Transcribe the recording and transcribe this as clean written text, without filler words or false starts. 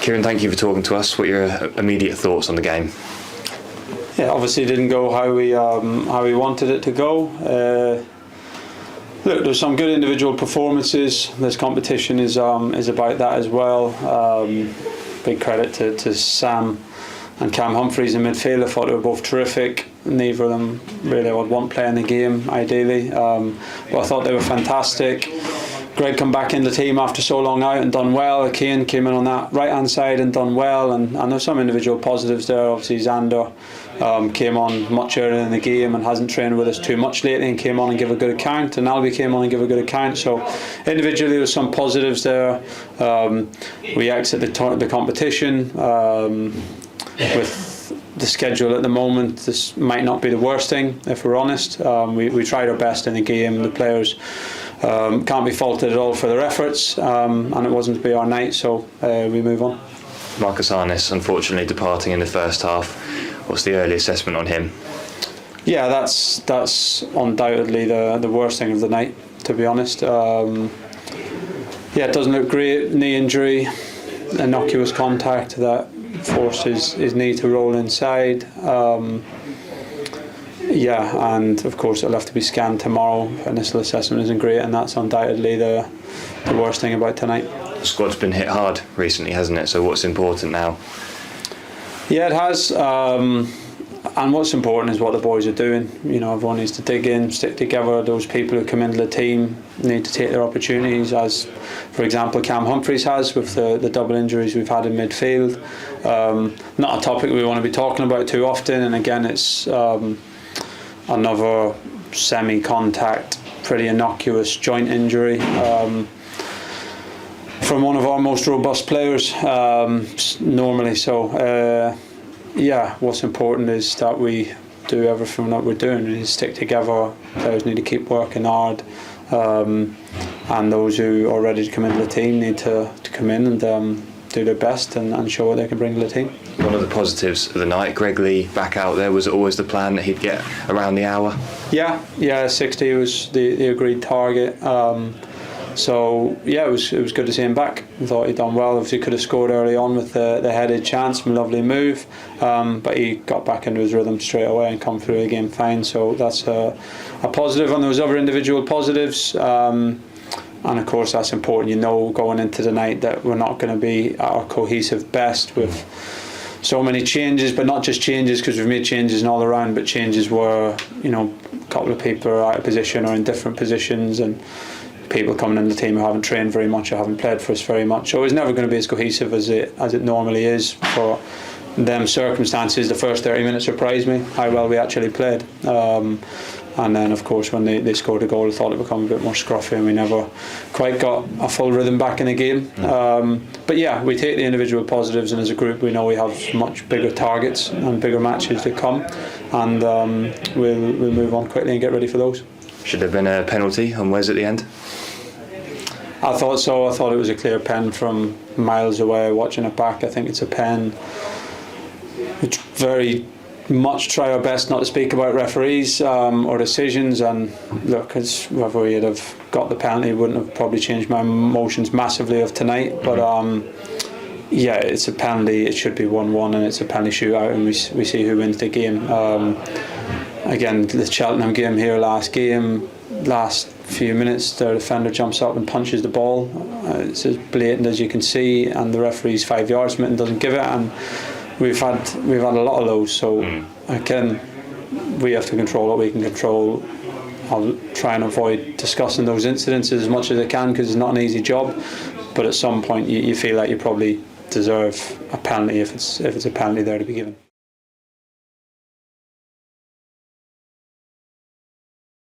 Kieran, thank you for talking to us. What are your immediate thoughts on the game? Yeah, obviously it didn't go how we wanted it to go. Look, there's some good individual performances. This competition is about that as well. Big credit to Sam and Cam Humphreys in midfield. I thought they were both terrific. Neither of them really would want play in the game, ideally. But I thought they were fantastic. Greg come back in the team after so long out and done well. Kane came in on that right hand side and done well, and there's some individual positives there. Obviously Xander came on much earlier in the game and hasn't trained with us too much lately, and came on and gave a good account, and Albie came on and gave a good account. So individually there's some positives there. We exit the competition with the schedule at the moment. This might not be the worst thing, if we're honest. We tried our best in the game. The players can't be faulted at all for their efforts, and it wasn't to be our night, so we move on. Marcus Arness unfortunately departing in the first half. What's the early assessment on him? Yeah, that's undoubtedly the worst thing of the night, to be honest. Yeah, it doesn't look great. Knee injury, innocuous contact that forced his knee to roll inside. Yeah, and of course it'll have to be scanned tomorrow. Initial assessment isn't great, and that's undoubtedly the worst thing about tonight. The squad's been hit hard recently, hasn't it? So what's important now? Yeah, it has. And what's important is what the boys are doing. You know, everyone needs to dig in, stick together. Those people who come into the team need to take their opportunities, as, for example, Cam Humphreys has with the double injuries we've had in midfield. Not a topic we want to be talking about too often, and again, it's another semi-contact, pretty innocuous joint injury from one of our most robust players normally. So yeah, what's important is that we do everything that we're doing. We need to stick together. Players need to keep working hard, and those who are ready to come into the team need to come in and do their best and show what they can bring to the team. One of the positives of the night, Greg Lee back out there. Was it always the plan that he'd get around the hour? Yeah, 60 was the agreed target. So yeah, it was good to see him back. I thought he'd done well. Obviously could have scored early on with the headed chance from a lovely move, but he got back into his rhythm straight away and come through the game fine. So that's a positive. And there was other individual positives, and of course that's important. You know, going into the night that we're not going to be at our cohesive best with so many changes, but not just changes because we've made changes all around, but changes where, you know, a couple of people are out of position or in different positions, and people coming in the team who haven't trained very much or haven't played for us very much. So it's never going to be as cohesive as it normally is. For them circumstances, the first 30 minutes surprised me how well we actually played. And then of course when they scored a goal, I thought it would become a bit more scruffy, and we never quite got a full rhythm back in the game. But yeah, we take the individual positives, and as a group we know we have much bigger targets and bigger matches to come, and we'll move on quickly and get ready for those. Should there have been a penalty on Wes at the end? I thought so. I thought it was a clear pen from miles away. Watching it back, I think it's a pen. We very much try our best not to speak about referees or decisions, and look, as whether we'd have got the penalty wouldn't have probably changed my emotions massively of tonight. But yeah, it's a penalty. It should be 1-1, and it's a penalty shootout, and we see who wins the game. Again, the Cheltenham game here last few minutes, the defender jumps up and punches the ball. It's as blatant as you can see, and the referee's 5 yards from it and doesn't give it. And we've had a lot of those. So again, we have to control what we can control. I'll try and avoid discussing those incidents as much as I can, because it's not an easy job. But at some point, you feel like you probably deserve a penalty if it's a penalty there to be given.